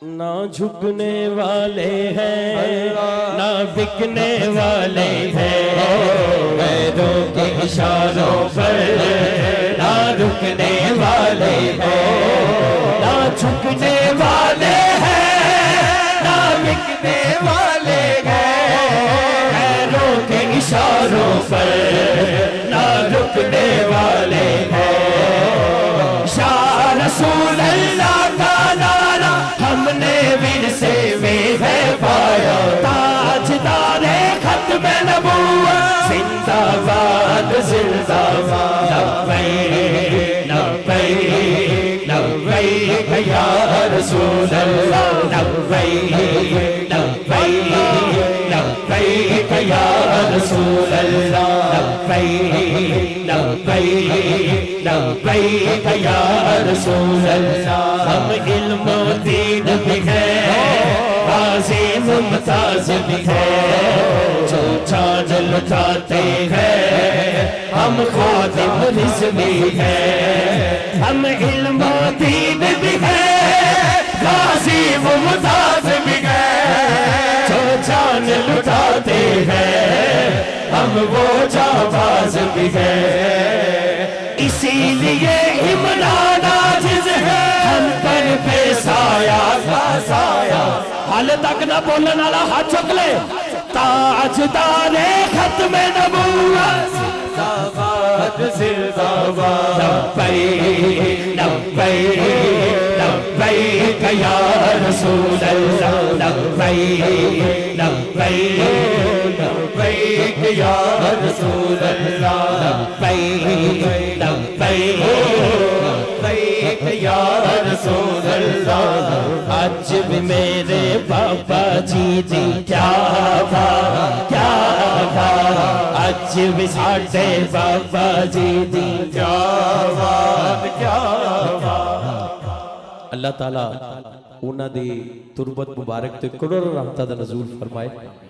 نہ جھکنے والے ہیں نہ بکنے والے ہیں، غیروں کے اشاروں پر نہ رکنے والے ہیں، نہ جھکنے والے ہیں نہ بکنے والے ہیں، غیروں کے اشاروں پر نہ رکنے والے ہیں۔ شاہ رسول اللہ کا نعرہ ہم نے ورثے میں ہے پایا، تاجدار ختم نبوت زندہ باد زندہ باد، لبیک لبیک لبیک یا رسول اللہ، لبیک لبیک لبیک یا رسول اللہ، لبیک لبیک لبیک یا رسول اللہ۔ ہم علم و دین بھی ہیں، غازی ممتاز بھی ہیں، جو چاند لٹاتے ہیں ہم خادم رضوی ہیں۔ ہم علم و دین بھی ہیں، غازی ممتاز بھی ہیں، جو چاند لٹاتے ہیں ہم وہ جانباز بھی ہیں۔ اسی لیے عمران عاجز ہے ہم پر بے سایہ کا سایہ، حال تک نہ بولن والا ہاتھ چک لے، تاجدار ختم نبوت زندہ باد زندہ باد، لبیک لبیک لبیک یا رسول اللہ، لبیک لبیک لبیک یا رسول اللہ، لبیک لبیک لبیک یا رسول اللہ۔ آج بھی میرے بابا جی دی کیا بات کیا بات، آج بھی ساڑھے بابا جی دی کیا بات کیا بات۔ اللہ تعالیٰ انہاں دی تربت مبارک تے کروڑ رحمتہ دا نزول فرمائے۔